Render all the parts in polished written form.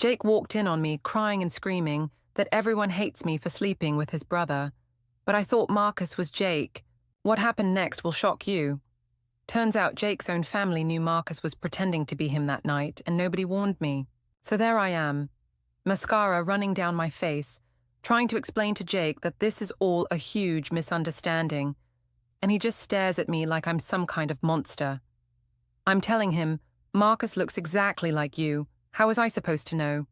Jake walked in on me, crying and screaming that everyone hates me for sleeping with his brother. But I thought Marcus was Jake. What happened next will shock you. Turns out Jake's own family knew Marcus was pretending to be him that night, and nobody warned me. So there I am, mascara running down my face, trying to explain to Jake that this is all a huge misunderstanding, and he just stares at me like I'm some kind of monster. I'm telling him, Marcus looks exactly like you. How was I supposed to know?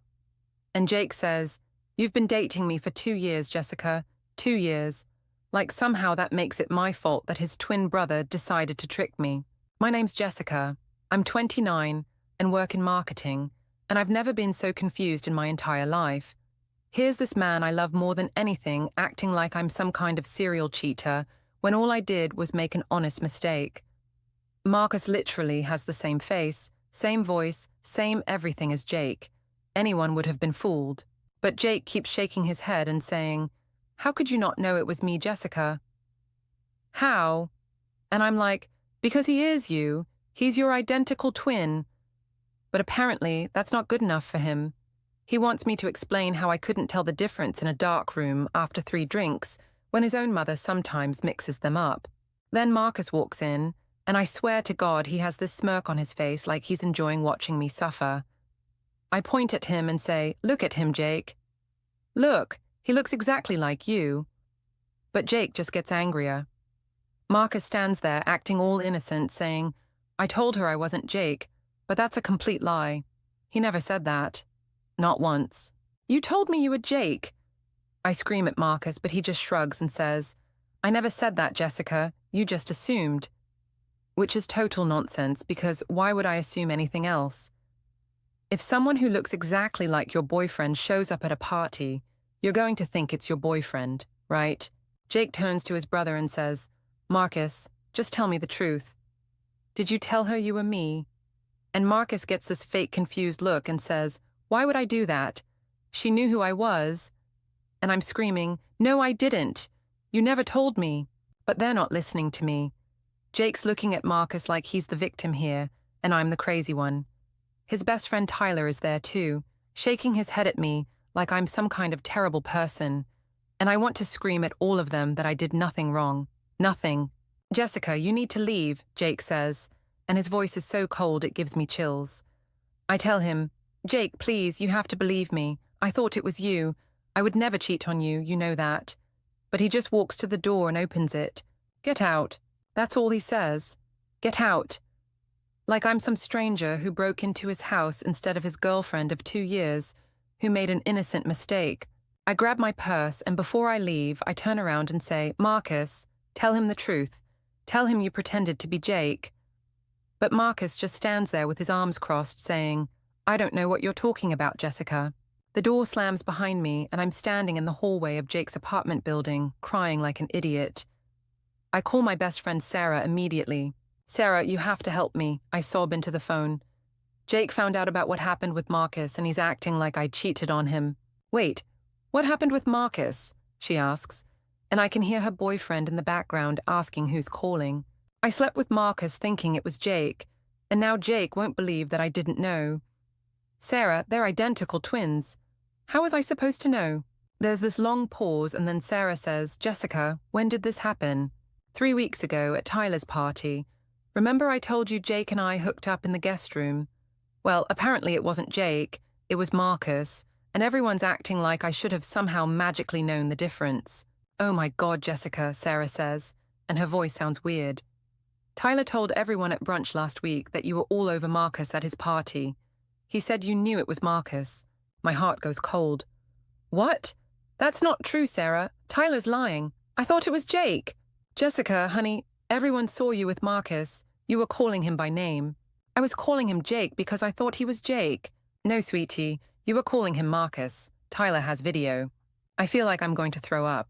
And Jake says, "You've been dating me for 2 years, Jessica. 2 years. Like somehow that makes it my fault that his twin brother decided to trick me. My name's Jessica. I'm 29 and work in marketing, and I've never been so confused in my entire life. Here's this man I love more than anything acting like I'm some kind of serial cheater when all I did was make an honest mistake. Marcus literally has the same face, same voice, same everything as Jake. Anyone would have been fooled. But Jake keeps shaking his head and saying, 'How could you not know it was me, Jessica?' 'How?' And I'm like, 'Because he is you. He's your identical twin.' But apparently, that's not good enough for him. He wants me to explain how I couldn't tell the difference in a dark room after 3 drinks when his own mother sometimes mixes them up. Then Marcus walks in, and I swear to God he has this smirk on his face like he's enjoying watching me suffer. I point at him and say, 'Look at him, Jake. Look, he looks exactly like you.' But Jake just gets angrier. Marcus stands there acting all innocent, saying, 'I told her I wasn't Jake, but that's a complete lie. He never said that. Not once.' 'You told me you were Jake.' I scream at Marcus, but he just shrugs and says, 'I never said that, Jessica. You just assumed.' Which is total nonsense, because why would I assume anything else? If someone who looks exactly like your boyfriend shows up at a party, you're going to think it's your boyfriend, right? Jake turns to his brother and says, 'Marcus, just tell me the truth. Did you tell her you were me?' And Marcus gets this fake confused look and says, 'Why would I do that? She knew who I was.' And I'm screaming, 'No, I didn't. You never told me.' But they're not listening to me. Jake's looking at Marcus like he's the victim here, and I'm the crazy one. His best friend Tyler is there too, shaking his head at me like I'm some kind of terrible person. And I want to scream at all of them that I did nothing wrong. Nothing. 'Jessica, you need to leave,' Jake says, and his voice is so cold it gives me chills. I tell him, 'Jake, please, you have to believe me. I thought it was you. I would never cheat on you, you know that.' But he just walks to the door and opens it. 'Get out.' That's all he says. 'Get out.' Like I'm some stranger who broke into his house instead of his girlfriend of 2 years, who made an innocent mistake. I grab my purse, and before I leave, I turn around and say, 'Marcus, tell him the truth. Tell him you pretended to be Jake.' But Marcus just stands there with his arms crossed, saying, 'I don't know what you're talking about, Jessica.' The door slams behind me, and I'm standing in the hallway of Jake's apartment building, crying like an idiot. I call my best friend Sarah immediately. 'Sarah, you have to help me,' I sob into the phone. 'Jake found out about what happened with Marcus, and he's acting like I cheated on him.' 'Wait, what happened with Marcus?' she asks, and I can hear her boyfriend in the background asking who's calling. I slept with Marcus thinking it was Jake, and now Jake won't believe that I didn't know. 'Sarah, they're identical twins. How was I supposed to know?' There's this long pause, and then Sarah says, 'Jessica, when did this happen?' 3 weeks ago at Tyler's party. Remember I told you Jake and I hooked up in the guest room? Well, apparently it wasn't Jake, it was Marcus, and everyone's acting like I should have somehow magically known the difference. 'Oh my God, Jessica,' Sarah says, and her voice sounds weird. 'Tyler told everyone at brunch last week that you were all over Marcus at his party. He said you knew it was Marcus.' My heart goes cold. 'What? That's not true, Sarah. Tyler's lying. I thought it was Jake.' 'Jessica, honey, everyone saw you with Marcus. You were calling him by name.' 'I was calling him Jake because I thought he was Jake.' 'No, sweetie, you were calling him Marcus. Tyler has video.' I feel like I'm going to throw up.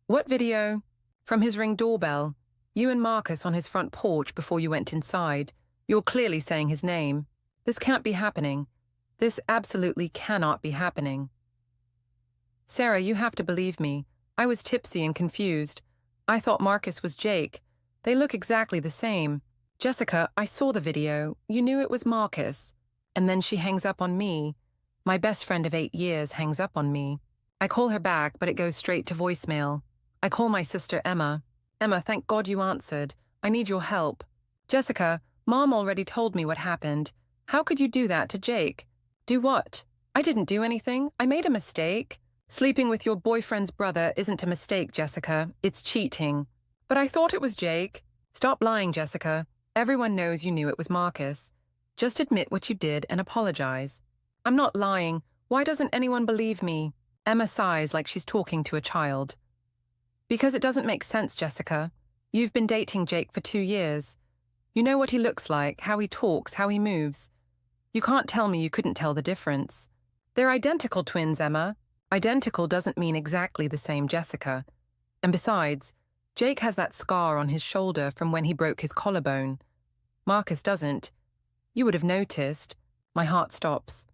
'What video?' 'From his Ring doorbell. You and Marcus on his front porch before you went inside. You're clearly saying his name. This can't be happening. This absolutely cannot be happening.' 'Sarah, you have to believe me. I was tipsy and confused. I thought Marcus was Jake. They look exactly the same. Jessica, I saw the video. You knew it was Marcus.' And then she hangs up on me. My best friend of 8 years hangs up on me. I call her back, but it goes straight to voicemail. I call my sister Emma. Emma, thank God you answered. I need your help. Jessica, Mom already told me what happened. How could you do that to Jake? Do what? I didn't do anything. I made a mistake. Sleeping with your boyfriend's brother isn't a mistake, Jessica. It's cheating. But I thought it was Jake. Stop lying, Jessica. Everyone knows you knew it was Marcus. Just admit what you did and apologize. I'm not lying. Why doesn't anyone believe me? Emma sighs like she's talking to a child. Because it doesn't make sense, Jessica. You've been dating Jake for 2 years. You know what he looks like, how he talks, how he moves. You can't tell me you couldn't tell the difference. They're identical twins, Emma. Identical doesn't mean exactly the same, Jessica. And besides, Jake has that scar on his shoulder from when he broke his collarbone. Marcus doesn't. You would have noticed. My heart stops.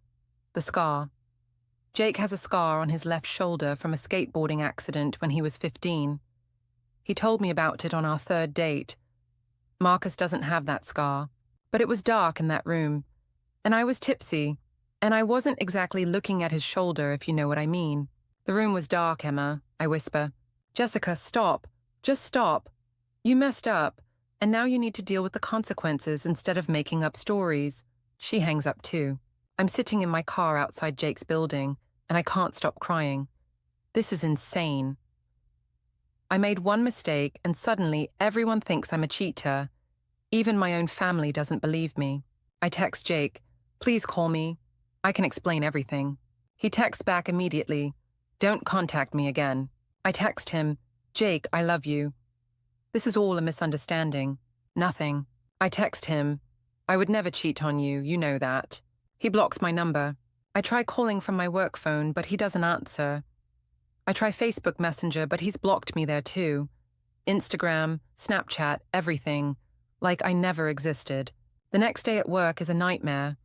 The scar. Jake has a scar on his left shoulder from a skateboarding accident when he was 15. He told me about it on our 3rd date. Marcus doesn't have that scar, but it was dark in that room, and I was tipsy, and I wasn't exactly looking at his shoulder, if you know what I mean. The room was dark, Emma, I whisper. Jessica, stop. Just stop. You messed up, and now you need to deal with the consequences instead of making up stories. She hangs up too. I'm sitting in my car outside Jake's building, and I can't stop crying. This is insane. I made one mistake, and suddenly everyone thinks I'm a cheater. Even my own family doesn't believe me. I text Jake, please call me. I can explain everything. He texts back immediately, don't contact me again. I text him, Jake, I love you. This is all a misunderstanding. Nothing. I text him, I would never cheat on you, you know that. He blocks my number. I try calling from my work phone, but he doesn't answer. I try Facebook Messenger, but he's blocked me there too. Instagram, Snapchat, everything. Like I never existed. The next day at work is a nightmare.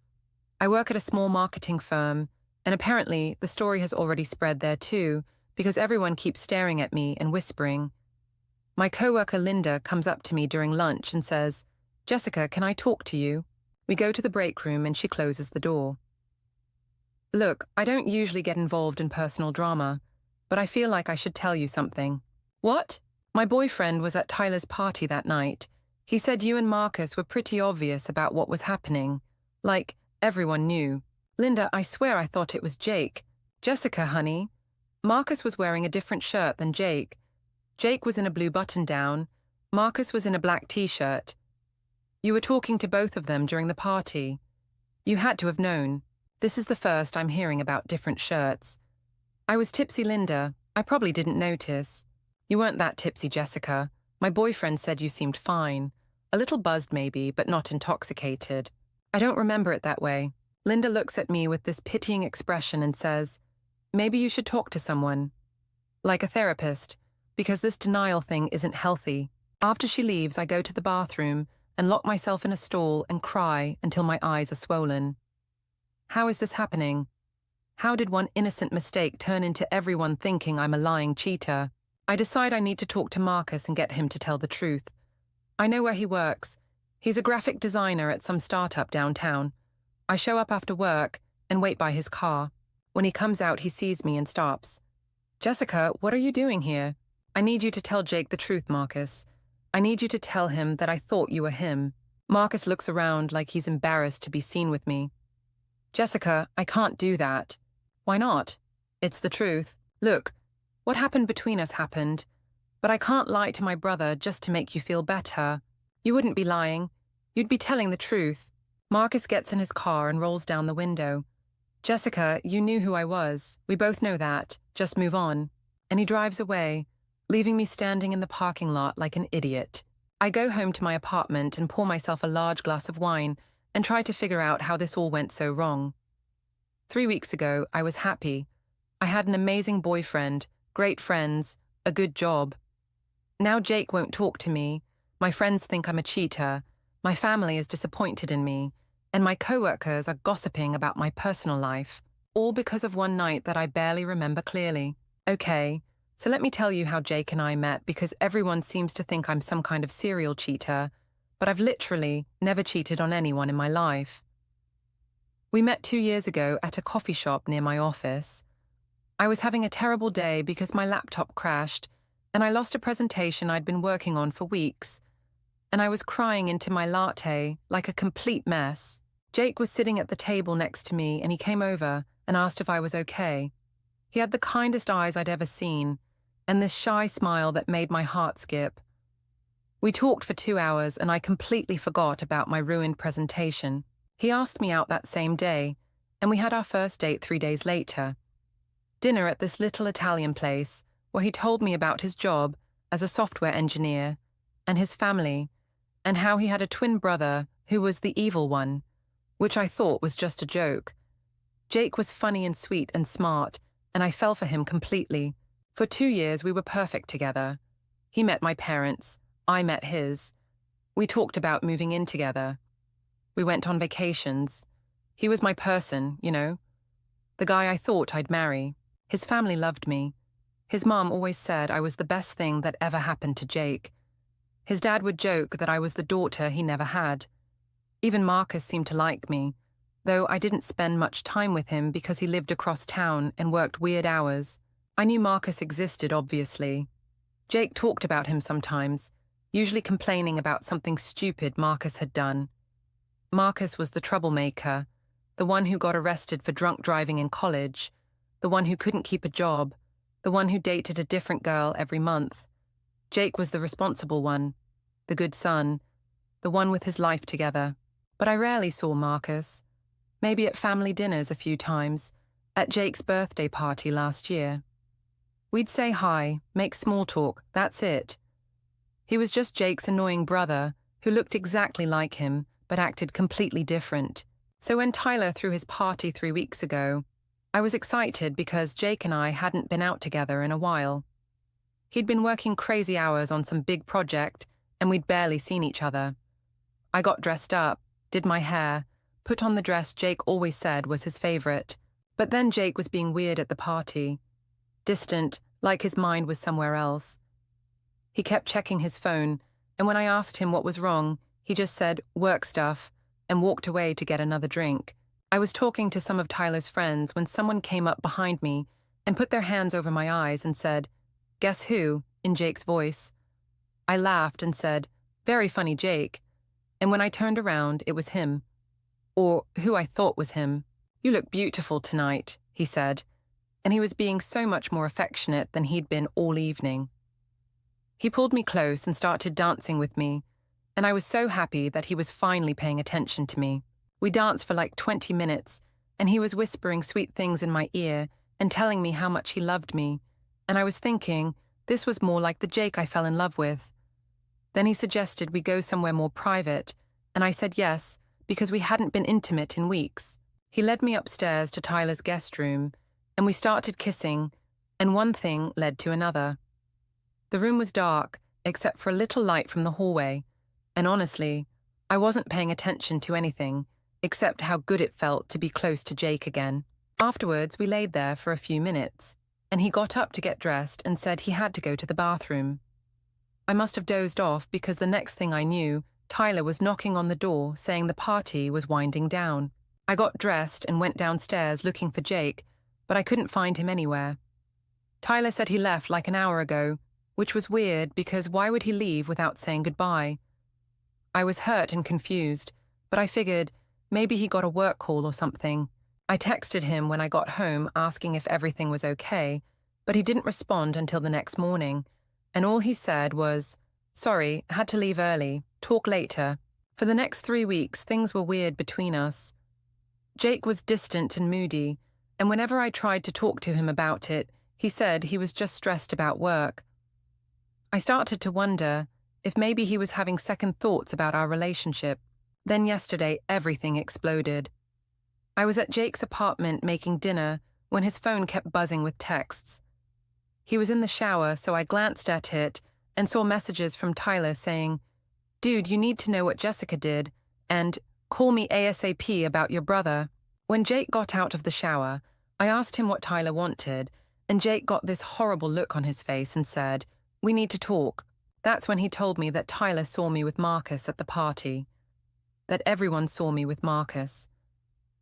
I work at a small marketing firm, and apparently the story has already spread there too, because everyone keeps staring at me and whispering. My coworker Linda comes up to me during lunch and says, Jessica, can I talk to you? We go to the break room and she closes the door. Look, I don't usually get involved in personal drama, but I feel like I should tell you something. What? My boyfriend was at Tyler's party that night. He said you and Marcus were pretty obvious about what was happening. Like, everyone knew. Linda, I swear I thought it was Jake. Jessica, honey. Marcus was wearing a different shirt than Jake. Jake was in a blue button-down. Marcus was in a black t-shirt. You were talking to both of them during the party. You had to have known. This is the first I'm hearing about different shirts. I was tipsy, Linda. I probably didn't notice. You weren't that tipsy, Jessica. My boyfriend said you seemed fine. A little buzzed maybe, but not intoxicated. I don't remember it that way. Linda looks at me with this pitying expression and says, maybe you should talk to someone. Like a therapist, because this denial thing isn't healthy. After she leaves, I go to the bathroom and lock myself in a stall and cry until my eyes are swollen. How is this happening? How did one innocent mistake turn into everyone thinking I'm a lying cheater? I decide I need to talk to Marcus and get him to tell the truth. I know where he works. He's a graphic designer at some startup downtown. I show up after work and wait by his car. When he comes out, he sees me and stops. Jessica, what are you doing here? I need you to tell Jake the truth, Marcus. I need you to tell him that I thought you were him. Marcus looks around like he's embarrassed to be seen with me. Jessica, I can't do that. Why not? It's the truth. Look, what happened between us happened, but I can't lie to my brother just to make you feel better. You wouldn't be lying. You'd be telling the truth. Marcus gets in his car and rolls down the window. Jessica, you knew who I was. We both know that. Just move on. And he drives away, leaving me standing in the parking lot like an idiot. I go home to my apartment and pour myself a large glass of wine and try to figure out how this all went so wrong. 3 weeks ago, I was happy. I had an amazing boyfriend, great friends, a good job. Now Jake won't talk to me. My friends think I'm a cheater. My family is disappointed in me. And my coworkers are gossiping about my personal life, all because of one night that I barely remember clearly. Okay, so let me tell you how Jake and I met, because everyone seems to think I'm some kind of serial cheater, but I've literally never cheated on anyone in my life. We met 2 years ago at a coffee shop near my office. I was having a terrible day because my laptop crashed, and I lost a presentation I'd been working on for weeks, and I was crying into my latte like a complete mess. Jake was sitting at the table next to me, and he came over and asked if I was okay. He had the kindest eyes I'd ever seen, and this shy smile that made my heart skip. We talked for 2 hours, and I completely forgot about my ruined presentation. He asked me out that same day, and we had our first date 3 days later. Dinner at this little Italian place, where he told me about his job as a software engineer, and his family, and how he had a twin brother who was the evil one, which I thought was just a joke. Jake was funny and sweet and smart, and I fell for him completely. For 2 years we were perfect together. He met my parents, I met his. We talked about moving in together. We went on vacations. He was my person, the guy I thought I'd marry. His family loved me. His mom always said I was the best thing that ever happened to Jake. His dad would joke that I was the daughter he never had. Even Marcus seemed to like me, though I didn't spend much time with him because he lived across town and worked weird hours. I knew Marcus existed, obviously. Jake talked about him sometimes, usually complaining about something stupid Marcus had done. Marcus was the troublemaker, the one who got arrested for drunk driving in college, the one who couldn't keep a job, the one who dated a different girl every month. Jake was the responsible one, the good son, the one with his life together. But I rarely saw Marcus. Maybe at family dinners a few times, at Jake's birthday party last year. We'd say hi, make small talk, that's it. He was just Jake's annoying brother, who looked exactly like him, but acted completely different. So when Tyler threw his party 3 weeks ago, I was excited because Jake and I hadn't been out together in a while. He'd been working crazy hours on some big project, and we'd barely seen each other. I got dressed up, did my hair, put on the dress Jake always said was his favorite. But then Jake was being weird at the party. Distant, like his mind was somewhere else. He kept checking his phone, and when I asked him what was wrong, he just said, work stuff, and walked away to get another drink. I was talking to some of Tyler's friends when someone came up behind me and put their hands over my eyes and said, "Guess who?" in Jake's voice. I laughed and said, "Very funny, Jake." And when I turned around, it was him. Or who I thought was him. "You look beautiful tonight," he said, and he was being so much more affectionate than he'd been all evening. He pulled me close and started dancing with me, and I was so happy that he was finally paying attention to me. We danced for like 20 minutes, and he was whispering sweet things in my ear and telling me how much he loved me, and I was thinking this was more like the Jake I fell in love with. Then he suggested we go somewhere more private, and I said yes, because we hadn't been intimate in weeks. He led me upstairs to Tyler's guest room, and we started kissing, and one thing led to another. The room was dark, except for a little light from the hallway, and honestly, I wasn't paying attention to anything, except how good it felt to be close to Jake again. Afterwards, we laid there for a few minutes, and he got up to get dressed and said he had to go to the bathroom. I must have dozed off because the next thing I knew, Tyler was knocking on the door saying the party was winding down. I got dressed and went downstairs looking for Jake, but I couldn't find him anywhere. Tyler said he left like an hour ago, which was weird because why would he leave without saying goodbye? I was hurt and confused, but I figured maybe he got a work call or something. I texted him when I got home asking if everything was okay, but he didn't respond until the next morning, and all he said was, "Sorry, had to leave early, talk later." For the next 3 weeks, things were weird between us. Jake was distant and moody, and whenever I tried to talk to him about it, he said he was just stressed about work. I started to wonder if maybe he was having second thoughts about our relationship. Then yesterday, everything exploded. I was at Jake's apartment making dinner when his phone kept buzzing with texts. He was in the shower, so I glanced at it and saw messages from Tyler saying, "Dude, you need to know what Jessica did," and "Call me ASAP about your brother." When Jake got out of the shower, I asked him what Tyler wanted, and Jake got this horrible look on his face and said, "We need to talk." That's when he told me that Tyler saw me with Marcus at the party. That everyone saw me with Marcus.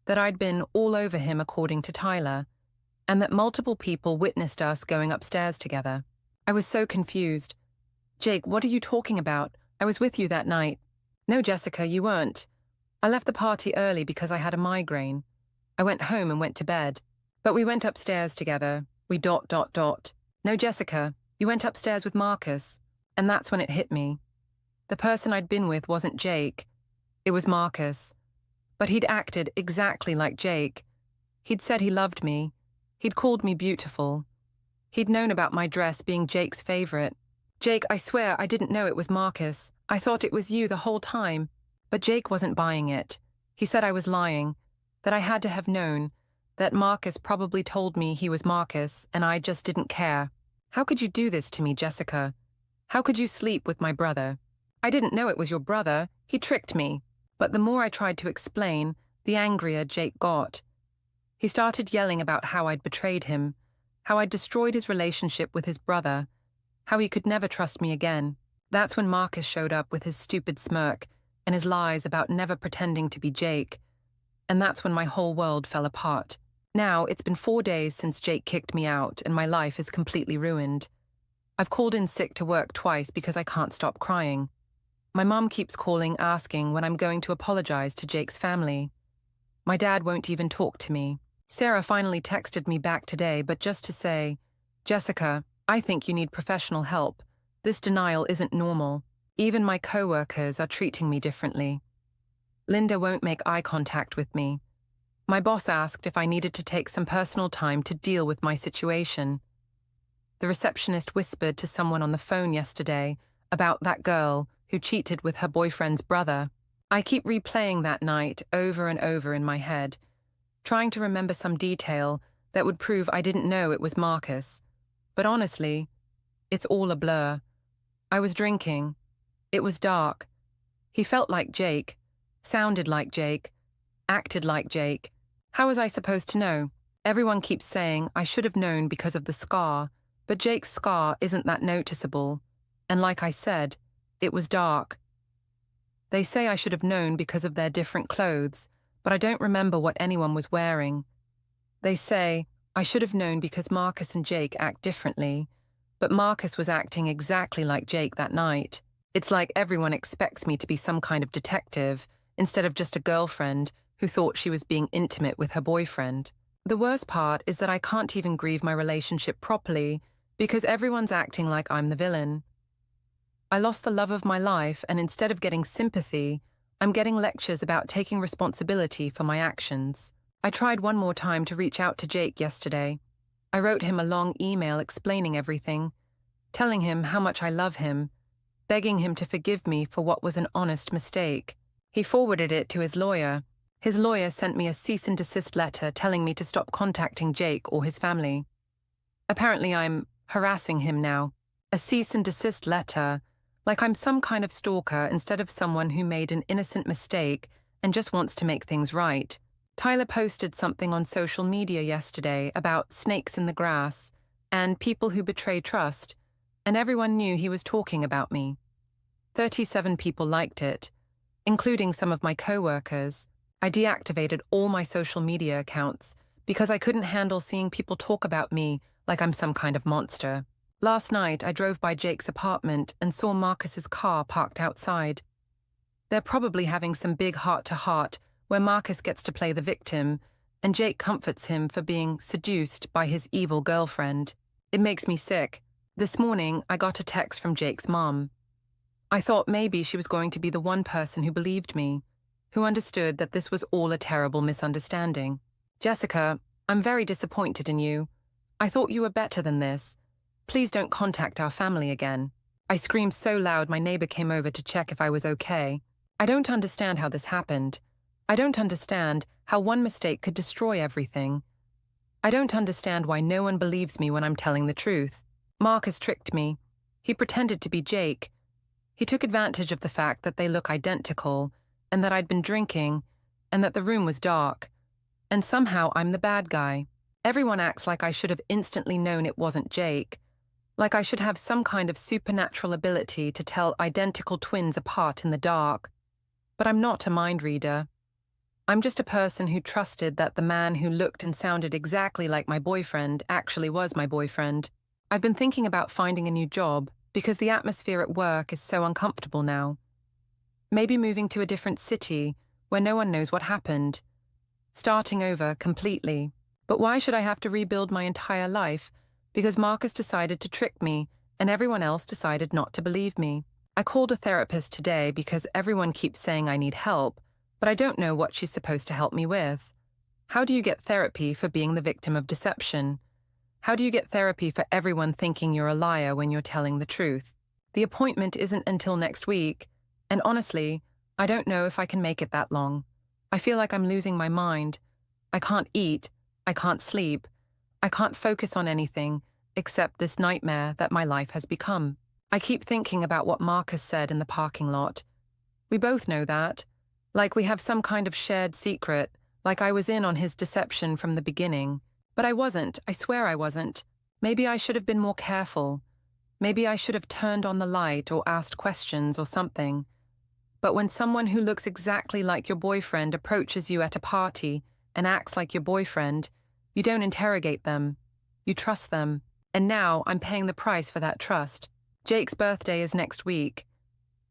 that I'd been all over him according to Tyler, and that multiple people witnessed us going upstairs together. I was so confused. Jake, what are you talking about? I was with you that night. No, Jessica, you weren't. I left the party early because I had a migraine. I went home and went to bed. But we went upstairs together. No, Jessica, you went upstairs with Marcus. And that's when it hit me. The person I'd been with wasn't Jake. It was Marcus. But he'd acted exactly like Jake. He'd said he loved me. He'd called me beautiful. He'd known about my dress being Jake's favorite. Jake, I swear I didn't know it was Marcus. I thought it was you the whole time. But Jake wasn't buying it. He said I was lying, that I had to have known, that Marcus probably told me he was Marcus, and I just didn't care. How could you do this to me, Jessica? How could you sleep with my brother? I didn't know it was your brother. He tricked me. But the more I tried to explain, the angrier Jake got. He started yelling about how I'd betrayed him, how I'd destroyed his relationship with his brother, how he could never trust me again. That's when Marcus showed up with his stupid smirk and his lies about never pretending to be Jake. And that's when my whole world fell apart. Now, it's been 4 days since Jake kicked me out and my life is completely ruined. I've called in sick to work twice because I can't stop crying. My mom keeps calling asking when I'm going to apologize to Jake's family. My dad won't even talk to me. Sarah finally texted me back today, but just to say, Jessica, I think you need professional help. This denial isn't normal. Even my co-workers are treating me differently. Linda won't make eye contact with me. My boss asked if I needed to take some personal time to deal with my situation. The receptionist whispered to someone on the phone yesterday about that girl who cheated with her boyfriend's brother. I keep replaying that night over and over in my head, trying to remember some detail that would prove I didn't know it was Marcus. But honestly, it's all a blur. I was drinking. It was dark. He felt like Jake, sounded like Jake, acted like Jake. How was I supposed to know? Everyone keeps saying I should have known because of the scar, but Jake's scar isn't that noticeable. And like I said, it was dark. They say I should have known because of their different clothes, but I don't remember what anyone was wearing. They say I should have known because Marcus and Jake act differently, but Marcus was acting exactly like Jake that night. It's like everyone expects me to be some kind of detective instead of just a girlfriend who thought she was being intimate with her boyfriend. The worst part is that I can't even grieve my relationship properly because everyone's acting like I'm the villain. I lost the love of my life, and instead of getting sympathy, I'm getting lectures about taking responsibility for my actions. I tried one more time to reach out to Jake yesterday. I wrote him a long email explaining everything, telling him how much I love him, begging him to forgive me for what was an honest mistake. He forwarded it to his lawyer. His lawyer sent me a cease and desist letter telling me to stop contacting Jake or his family. Apparently I'm harassing him now. A cease and desist letter, like I'm some kind of stalker instead of someone who made an innocent mistake and just wants to make things right. Tyler posted something on social media yesterday about snakes in the grass and people who betray trust, and everyone knew he was talking about me. 37 people liked it, including some of my co-workers. I deactivated all my social media accounts because I couldn't handle seeing people talk about me like I'm some kind of monster. Last night, I drove by Jake's apartment and saw Marcus's car parked outside. They're probably having some big heart-to-heart where Marcus gets to play the victim and Jake comforts him for being seduced by his evil girlfriend. It makes me sick. This morning, I got a text from Jake's mom. I thought maybe she was going to be the one person who believed me, who understood that this was all a terrible misunderstanding. Jessica, I'm very disappointed in you. I thought you were better than this. Please don't contact our family again. I screamed so loud my neighbor came over to check if I was okay. I don't understand how this happened. I don't understand how one mistake could destroy everything. I don't understand why no one believes me when I'm telling the truth. Marcus tricked me. He pretended to be Jake. He took advantage of the fact that they look identical, and that I'd been drinking, and that the room was dark. And somehow I'm the bad guy. Everyone acts like I should have instantly known it wasn't Jake. Like I should have some kind of supernatural ability to tell identical twins apart in the dark. But I'm not a mind reader. I'm just a person who trusted that the man who looked and sounded exactly like my boyfriend actually was my boyfriend. I've been thinking about finding a new job because the atmosphere at work is so uncomfortable now. Maybe moving to a different city where no one knows what happened. Starting over completely. But why should I have to rebuild my entire life because Marcus decided to trick me and everyone else decided not to believe me? I called a therapist today because everyone keeps saying I need help, but I don't know what she's supposed to help me with. How do you get therapy for being the victim of deception? How do you get therapy for everyone thinking you're a liar when you're telling the truth? The appointment isn't until next week, and honestly, I don't know if I can make it that long. I feel like I'm losing my mind. I can't eat, I can't sleep, I can't focus on anything except this nightmare that my life has become. I keep thinking about what Marcus said in the parking lot. We both know that. Like we have some kind of shared secret, like I was in on his deception from the beginning. But I wasn't, I swear I wasn't. Maybe I should have been more careful. Maybe I should have turned on the light or asked questions or something. But when someone who looks exactly like your boyfriend approaches you at a party and acts like your boyfriend, you don't interrogate them. You trust them. And now I'm paying the price for that trust. Jake's birthday is next week.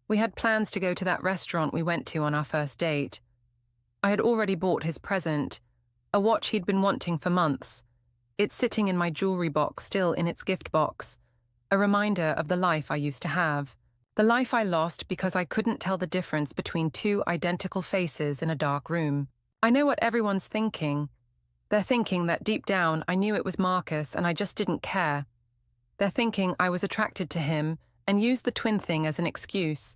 We had plans to go to that restaurant we went to on our first date. I had already bought his present, a watch he'd been wanting for months. It's sitting in my jewelry box, still in its gift box, a reminder of the life I used to have. The life I lost because I couldn't tell the difference between two identical faces in a dark room. I know what everyone's thinking. They're thinking that deep down I knew it was Marcus and I just didn't care. They're thinking I was attracted to him and used the twin thing as an excuse.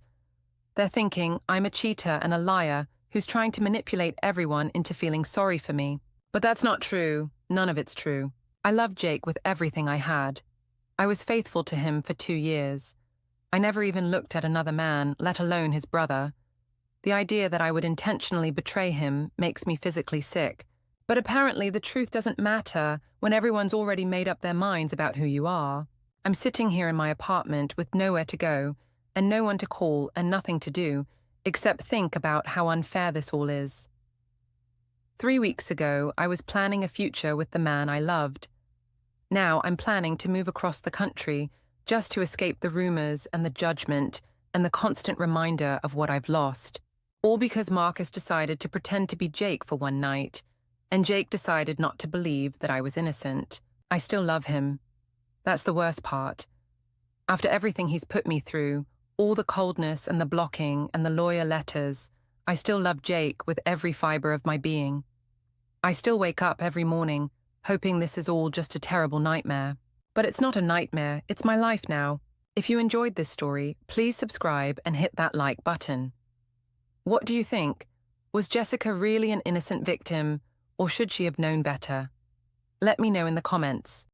They're thinking I'm a cheater and a liar who's trying to manipulate everyone into feeling sorry for me. But that's not true. None of it's true. I loved Jake with everything I had. I was faithful to him for 2 years. I never even looked at another man, let alone his brother. The idea that I would intentionally betray him makes me physically sick. But apparently the truth doesn't matter when everyone's already made up their minds about who you are. I'm sitting here in my apartment with nowhere to go, and no one to call and nothing to do, except think about how unfair this all is. 3 weeks ago, I was planning a future with the man I loved. Now I'm planning to move across the country just to escape the rumors and the judgment and the constant reminder of what I've lost. All because Marcus decided to pretend to be Jake for one night, and Jake decided not to believe that I was innocent. I still love him. That's the worst part. After everything he's put me through, all the coldness and the blocking and the lawyer letters, I still love Jake with every fiber of my being. I still wake up every morning, hoping this is all just a terrible nightmare. But it's not a nightmare, it's my life now. If you enjoyed this story, please subscribe and hit that like button. What do you think? Was Jessica really an innocent victim, or should she have known better? Let me know in the comments.